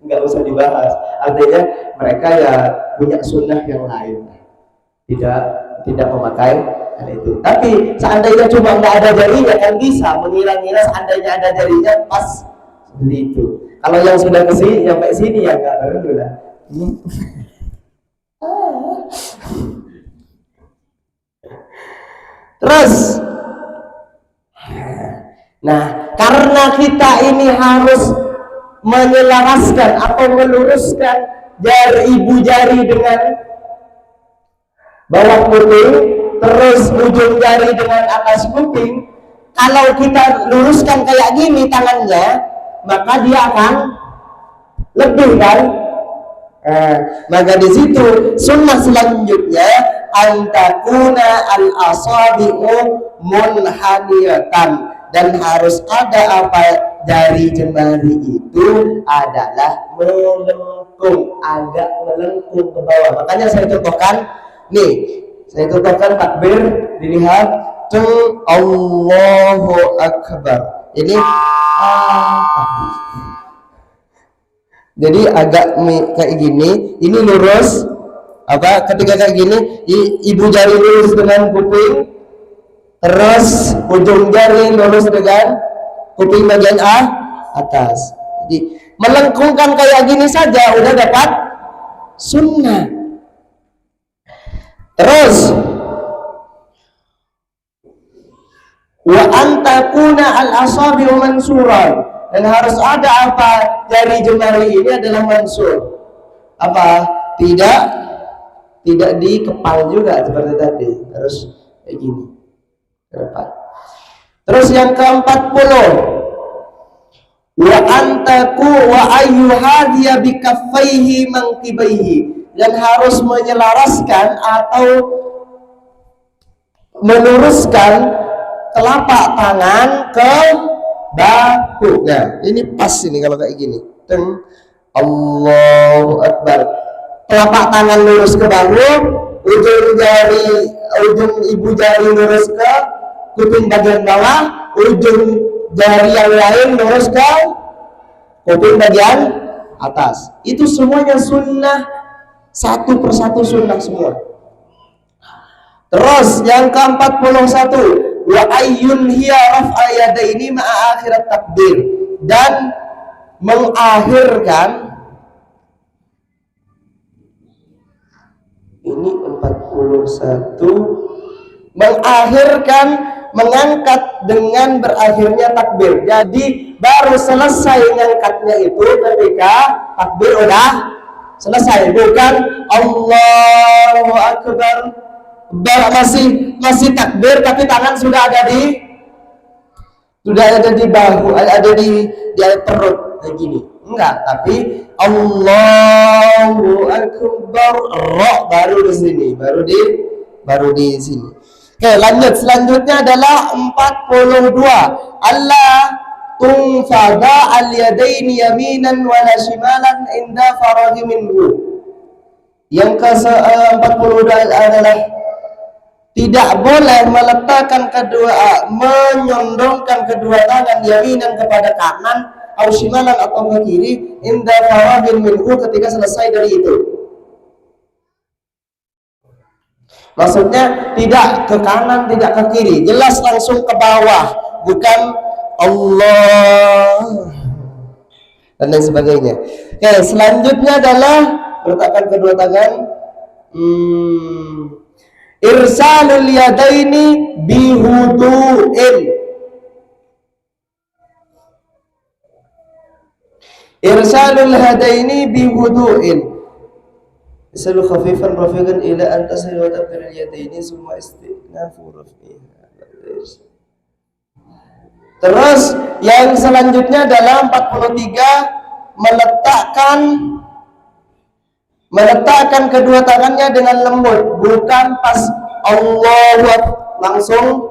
nggak usah dibahas. Artinya mereka ya punya sunnah yang lain. Tidak memakai hal itu. Tapi seandainya cuma nggak ada jarinya kan bisa mengira-ngira seandainya ada jarinya pas seperti itu. Kalau yang sudah ke sini sampai sini ya nggak perlu lah. Terus, nah karena kita ini harus menyelaraskan atau meluruskan ibu jari dengan bawah kuping, terus ujung jari dengan atas kuping. Kalau kita luruskan kayak gini tangannya, maka dia akan lebih kan. Maka di situ sunnah selanjutnya antakuna al-asabi'u munhaniyatan, dan harus ada jari jemari itu adalah melengkung, agak melengkung ke bawah. Makanya saya contohkan nih, takbir, dilihat Allahu Akbar. Ini jadi agak kayak gini, ini lurus. Ketika kayak gini, ibu jari lurus dengan kuping, terus ujung jari lurus dengan kuping bagian atas. Jadi melengkungkan kayak gini saja udah dapat sunnah. Terus wa antakuna al-asabi'u mansuran, dan harus ada jari jemari ini adalah mansur. Tidak dikepal juga seperti tadi, harus kayak gini ke depan. Terus yang ke-40 wa ayyuhadiya bikaffaihi manqibaihi, dan harus menyelaraskan atau meluruskan telapak tangan ke bahu. Nah, ini pas ini kalau kayak gini. Allahu Akbar. Telapak tangan lurus ke bahu, ujung ibu jari lurus ke kuping bagian bawah, ujung jari yang lain lurus ke kuping bagian atas. Itu semuanya sunnah, satu persatu sunnah semua. Terus yang ke-41 wa ayyun hiya raf'a yadaini ma'a akhirat takbir, dan mengakhirkan ini 41 mengangkat dengan berakhirnya takbir. Jadi baru selesai mengangkatnya itu ketika takbir udah selesai, bukan Allahu Akbar masih takbir tapi tangan sudah ada di bahu, ada di perut kayak gini. Enggak, tapi Allahu Akbar, ra baru di sini, baru di sini. Oke, lanjut. Selanjutnya adalah 42. Allah tunfada al-yadaini yaminan wa la shimalan inda faraghi minhu. Yang ke-42 adalah tidak boleh meletakkan menyondongkan kedua tangan yaminan kepada kanan atau shimalan atau ke kiri inda faraghi minhu, ketika selesai dari itu. Maksudnya tidak ke kanan, tidak ke kiri, jelas langsung ke bawah, bukan Allah dan lain sebagainya. Oke, selanjutnya adalah meletakkan kedua tangan. Irsalul yadaini bihudu'in. Irsalul yadaini bihudu'in. Isalu khafifan rafiqan ila an tasri wa tabdil yadaini summa istinafu rafiha. Terus yang selanjutnya adalah 43, meletakkan kedua tangannya dengan lembut, bukan pas Allahu langsung,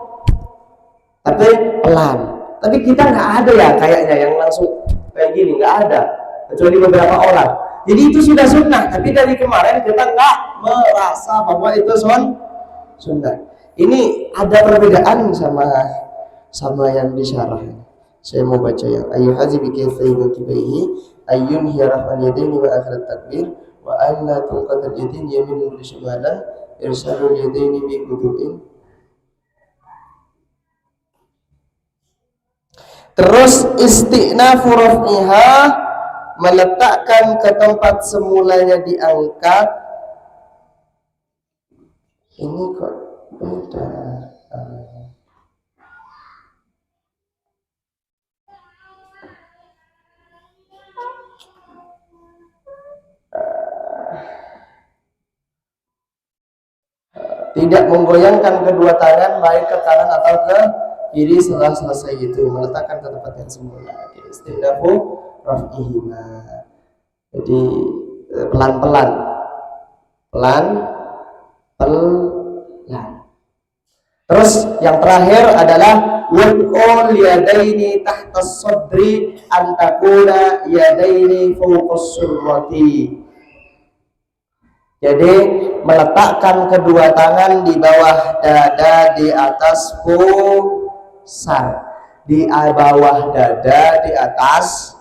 tapi pelan. Tapi kita nggak ada ya kayaknya yang langsung kayak gini, nggak ada, kecuali beberapa orang. Jadi itu sudah sunnah, tapi dari kemarin kita nggak merasa bahwa itu sunnah. Ini ada perbedaan sama yang disyarah. Saya mau baca yang ayu hazibi kayfainu kibaihi ayyun hiyaraf al-yadaini wa akhirat takbir wa alla tunqat al-yadaini yamin wa shimalan irsalul yadaini bi qudu'in. Terus istinafu raf'iha, meletakkan ke tempat semulanya diangkat. Ini kok beda. Tidak menggoyangkan kedua tangan baik ke kanan atau ke kiri setelah selesai itu, meletakkan ke tempat yang semula. Istinafu raf'ihima. Jadi pelan-pelan. Terus yang terakhir adalah wad'ul yadaini tahta sadri antakuna yadaini fawqas surrati. Jadi meletakkan kedua tangan di bawah dada, di atas pusar. Di bawah dada, di atas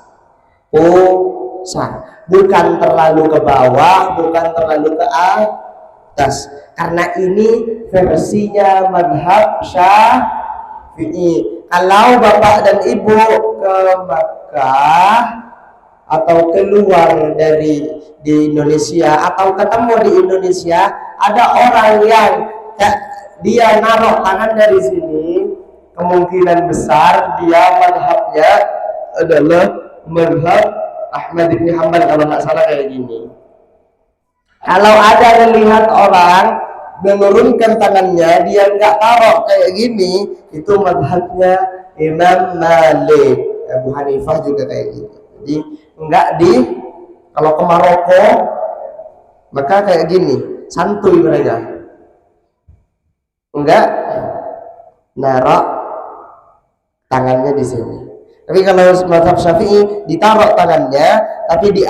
pusar. Bukan terlalu ke bawah, bukan terlalu ke atas. Karena ini versinya madhab Syafi'i. Kalau bapak dan ibu ke Makkah atau keluar di Indonesia atau ketemu di Indonesia, ada orang yang dia naruh tangan dari sini, kemungkinan besar dia madhabnya adalah madhab Ahmad bin Hanbal kalau nggak salah kayak gini. Kalau ada melihat orang menurunkan tangannya, dia nggak taruh kayak gini, itu madhabnya Imam Malik. Abu Hanifah juga kayak gini. Jadi enggak kalau ke Maroko maka kayak gini, santuy mereka, enggak naruh tangannya di sini. Tapi kalau mazhab Syafi'i ditaruh tangannya, tapi di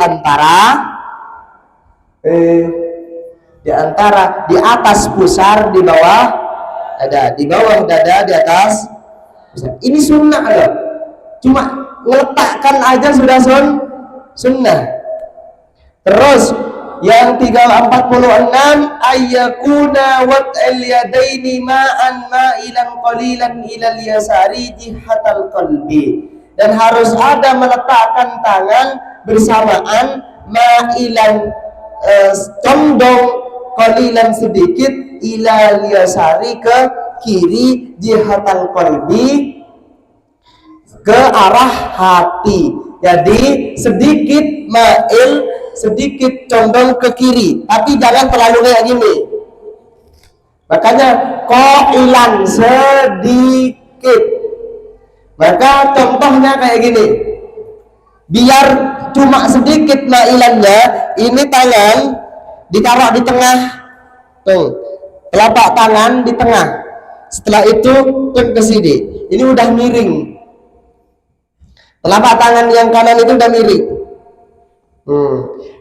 atas pusar, di bawah dada, di atas pusar. Ini sunnah loh. Cuma meletakkan aja sudah sunnah. Terus yang 346 ayyakuna wat'al yadaini ma'an ma'ilan qalilan ilal yasari jihatal qalbi. Dan harus ada meletakkan tangan bersamaan ma'ilan condong qalilan sedikit ilal yasari ke kiri jihatal qalbi, ke arah hati. Jadi sedikit ma'il, sedikit condong ke kiri, tapi jangan terlalu kayak gini. Makanya qailan, sedikit. Maka contohnya kayak gini. Biar cuma sedikit mailannya, ini tangan ditaruh di tengah, tuh telapak tangan di tengah. Setelah itu ke sini, ini udah miring. Telapak tangan yang kanan itu udah miring.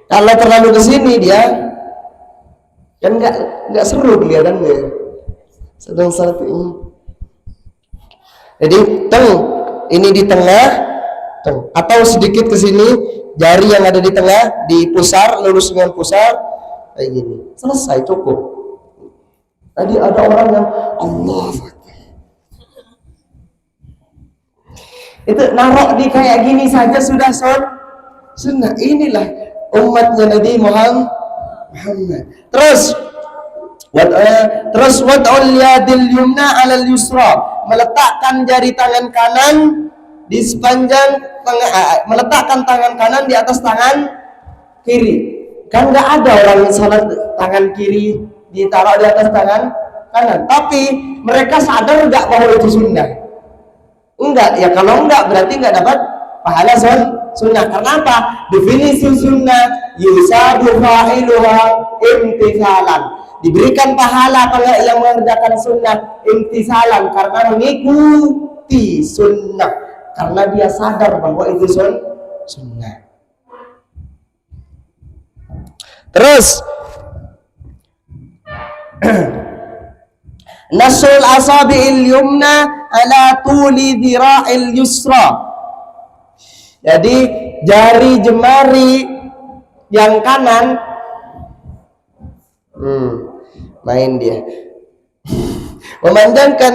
Kalau terlalu ke sini dia kan nggak seru kelihatannya. Sedang satu ini. Jadi ini di tengah, atau sedikit ke sini, jari yang ada di tengah dipusar, lurus dengan pusar kayak gini. Selesai, cukup. Tadi ada orang yang Allah itu narok di kayak gini saja sudah sunnah. Inilah umatnya Nabi Muhammad. Terus wad'ul yadil yumna 'alal yusra, meletakkan jari tangan kanan di sepanjang meletakkan tangan kanan di atas tangan kiri. Kan nggak ada orang salat tangan kiri ditaruh di atas tangan kanan, tapi mereka sadar nggak bahwa itu sunnah? Enggak, ya kalau enggak berarti nggak dapat pahala sunnah. Karena apa? Definisi sunnah yusabu fa'iluha imtithalan, diberikan pahala pada yang mengerjakan sunnah imtithalan, karena mengikuti sunnah, karena dia sadar bahwa itu sunnah. Terus nasul asabi'il yumna ala tuli dhira'il yusra. Jadi jari jemari yang kanan main dia memanjangkan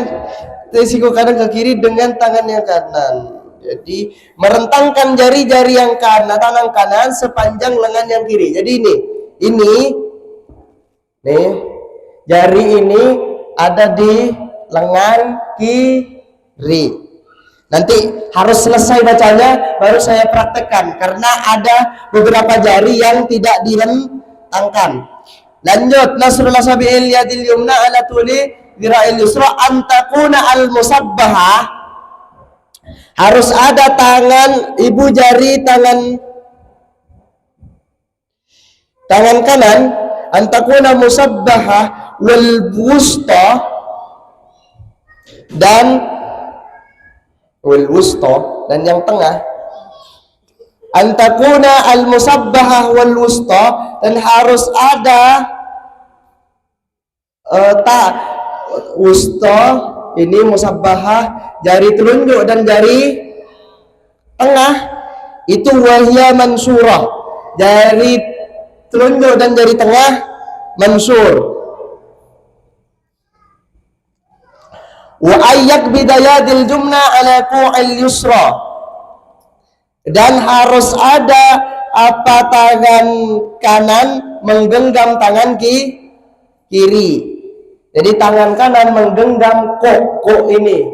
siku kanan ke kiri dengan tangan yang kanan. Jadi merentangkan jari-jari yang kanan, tangan kanan sepanjang lengan yang kiri. Jadi ini nih jari ini ada di lengan kiri. Nanti harus selesai bacanya baru saya praktekkan, karena ada beberapa jari yang tidak direntangkan. Lanjut, nasrul asabi'il yadil yumna ala tuli dhira'il yusra antakuna al musabbahah, harus ada tangan ibu jari tangan kanan antakuna musabbahah wal wusta dan yang tengah, antakuna al musabbahah wal wusta, dan harus ada wusta ini musabbahah, jari telunjuk dan jari tengah itu wahya mansurah, jari telunjuk dan jari tengah mansur. Wa ayyak bidayadil jumna ala qu'il yusra, dan harus ada tangan kanan menggenggam tangan kiri. Jadi tangan kanan menggenggam kok ini.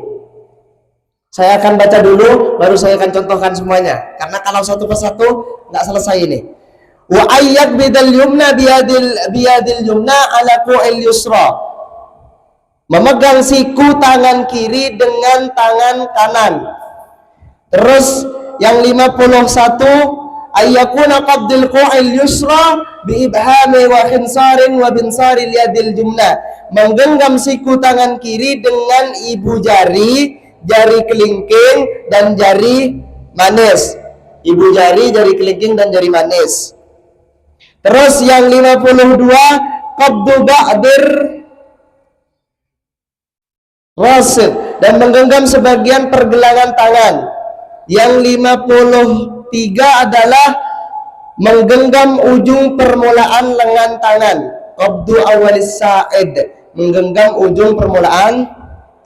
Saya akan baca dulu baru saya akan contohkan semuanya, karena kalau satu persatu nggak selesai ini. Wa ayyak bidal yumna biyadil yumna ala qu'il yusra, memegang siku tangan kiri dengan tangan kanan. Terus yang 51, ayyakuna qabdil qu'il yusra bi ibhami wa khinsarin wa binsaril yadil jumna, menggenggam siku tangan kiri dengan ibu jari, jari kelingking dan jari manis. Ibu jari, jari kelingking dan jari manis. Terus yang 52, qabdu ba'dir rasid, dan menggenggam sebagian pergelangan tangan. Yang 53 adalah menggenggam ujung permulaan lengan tangan, qabdu awalis sa'id, menggenggam ujung permulaan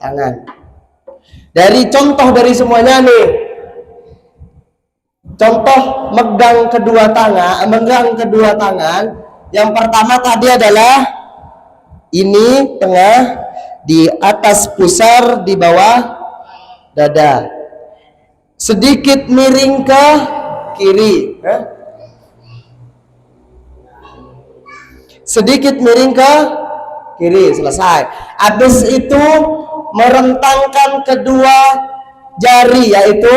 tangan. Dari contoh dari semuanya nih, contoh megang kedua tangan, yang pertama tadi adalah ini tengah, di atas pusar, di bawah dada, sedikit miring ke kiri, sedikit miring ke kiri, selesai. Habis itu merentangkan kedua jari, yaitu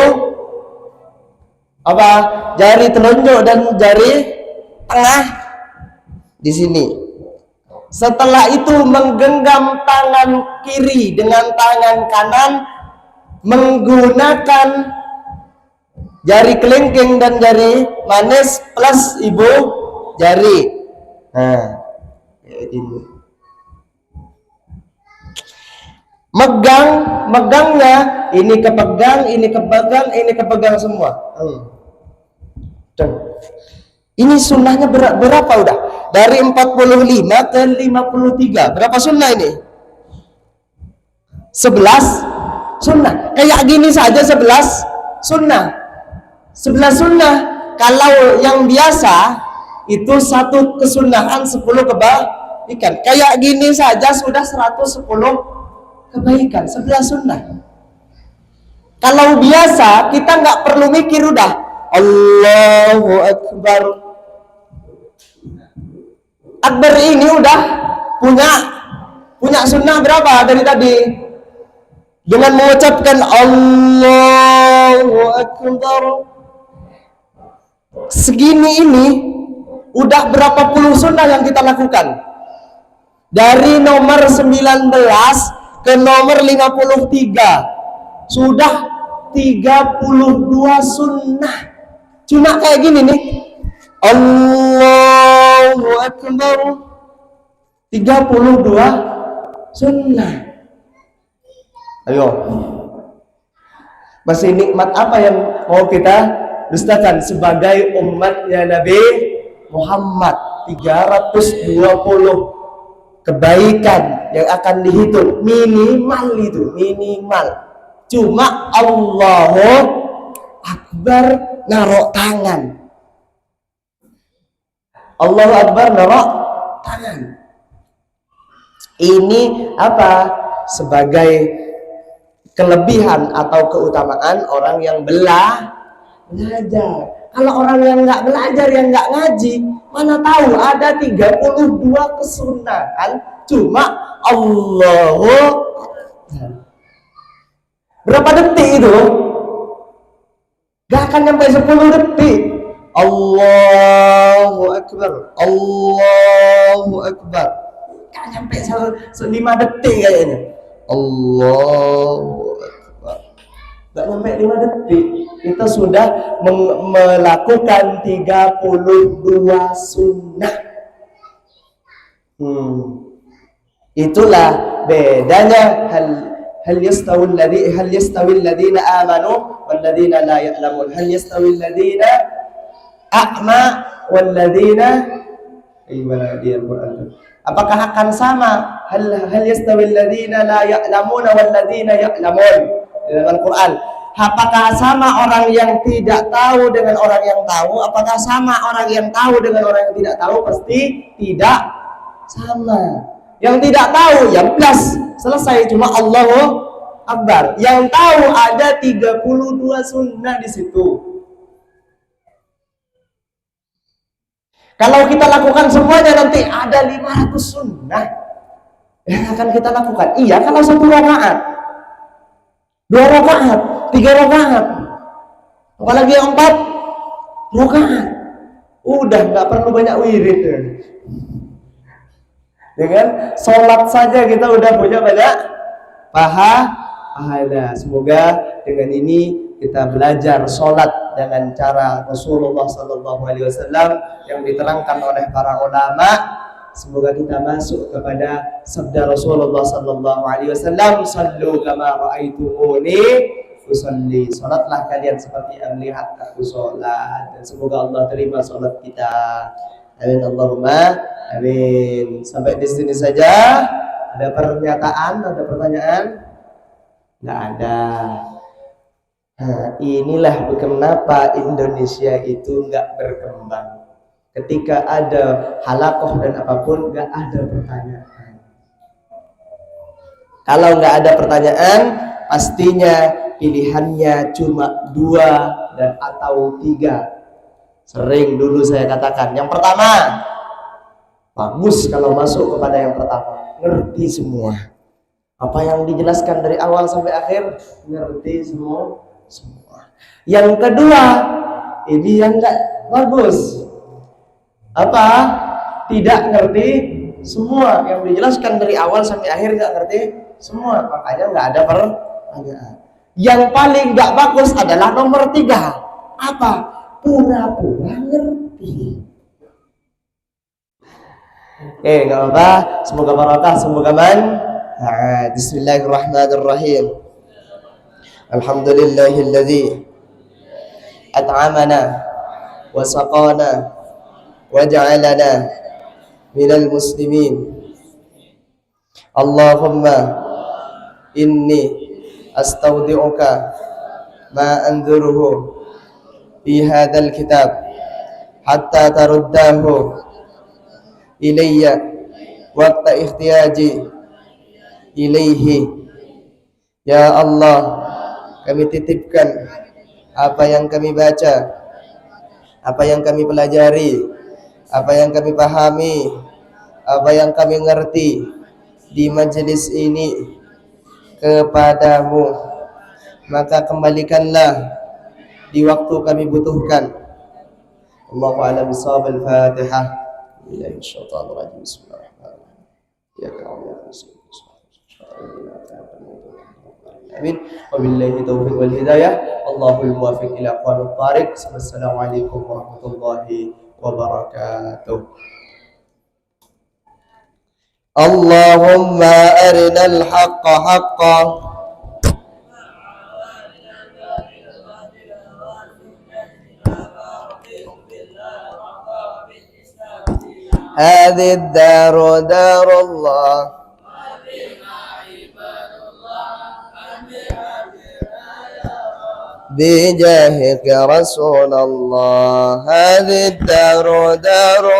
Apa? Jari telunjuk dan jari tengah di sini. Setelah itu menggenggam tangan kiri dengan tangan kanan menggunakan jari kelingking dan jari manis plus ibu jari. Nah, ini. Megangnya ini kepegang semua. Ini sunnahnya berapa udah? Dari 45 ke 53. Berapa sunnah ini? 11 sunnah. Kayak gini saja 11 sunnah. 11 sunnah. Kalau yang biasa itu satu kesunahan 10 kebaikan. Kayak gini saja sudah 110 kebaikan. 11 sunnah. Kalau biasa kita nggak perlu mikir, udah Allahu Akbar. Akbar ini udah punya sunnah berapa dari tadi? Dengan mengucapkan Allahu Akbar segini ini udah berapa puluh sunnah yang kita lakukan. Dari nomor 19 ke nomor 53 sudah 32 sunnah. Cuma kayak gini nih, Allahu Akbar, 32 sunnah. Ayo, masih nikmat apa yang mau kita dustakan sebagai umatnya Nabi Muhammad? 320 kebaikan yang akan dihitung, minimal itu, minimal. Cuma Allahu Akbar narok tangan. Allahu Akbar narok tangan. Ini apa? Sebagai kelebihan atau keutamaan orang yang belajar. Kalau orang yang nggak belajar, yang nggak ngaji, mana tahu ada 32 kesunahan. Cuma Allahu Akbar. Berapa detik itu? Gak akan sampai 10 detik. Allahu Akbar, Allahu Akbar. Gak sampai 5 detik kayaknya. Allahu Akbar. Gak sampai 5 detik. Kita sudah melakukan 32 sunnah. Itulah bedanya hal yastawi alladhina amanu wal ladzina la ya'lamun, hal yastawi alladhina a'ma wal ladzina apakah akan sama hal yastawi alladhina la ya'lamuna wal ladzina ya'lamun dalam Al-Qur'an? Apakah sama orang yang tidak tahu dengan orang yang tahu? Apakah sama orang yang tahu dengan orang yang tidak tahu? Pasti tidak sama. Yang tidak tahu ya plus selesai, cuma Allahu Akbar. Yang tahu ada 32 sunnah di situ. Kalau kita lakukan semuanya nanti ada 500 sunnah yang akan kita lakukan. Iya, kalau 1 rakaat, 2 rakaat, 3 rakaat, apalagi yang 4 rakaat, udah nggak perlu banyak wirid. Dengan sholat saja kita udah punya banyak pahala. Semoga dengan ini kita belajar sholat dengan cara Rasulullah SAW yang diterangkan oleh para ulama. Semoga kita masuk kepada sabda Rasulullah SAW, "Sallu kama ra'aitumuni usolli." Sholatlah kalian seperti yang melihat aku sholat. Dan semoga Allah terima sholat kita. Amin Allahumma amin. Sampai di sini saja. Ada pernyataan, ada pertanyaan? Nggak ada. Nah, inilah kenapa Indonesia itu nggak berkembang. Ketika ada halakoh dan apapun, nggak ada pertanyaan. Kalau nggak ada pertanyaan, pastinya pilihannya cuma 2 dan atau 3. Sering dulu saya katakan, yang pertama bagus kalau masuk kepada yang pertama, ngerti semua apa yang dijelaskan dari awal sampai akhir, ngerti semua. Yang kedua Ini yang enggak bagus. Apa? Tidak ngerti semua. Yang dijelaskan dari awal sampai akhir enggak ngerti semua. Makanya enggak ada pertanyaan. Yang paling enggak bagus adalah nomor 3. Apa? Pura-pura ngerti. Enggak apa-apa. Semoga barakah, semoga manfaat. Bismillahirrahmanirrahim. Alhamdulillahilladzi at'amana wa saqana wa ja'alana minal muslimin. Allahumma inni astaudi'uka ma anzuruhu fi hadzal kitab hatta taruddahu ilayya waqta ihtiyaji ilaihi. Ya Allah, kami titipkan apa yang kami baca, apa yang kami pelajari, apa yang kami pahami, apa yang kami ngerti di majelis ini kepadamu, maka kembalikanlah di waktu kami butuhkan. Allahu a'lam bishawab. Al-Fatihah. Bismillahirrahmanirrahim. Ya Allah. Amin. Wabillahi taufiq wal hidayah. Allahul muwaffiq ila aqwamit thariq. Wassalamualaikum warahmatullahi wabarakatuh. Allahumma arinal haqqa haqqan hadhihi ad-daru darullah بجاهك رسول الله. هذه الدار دار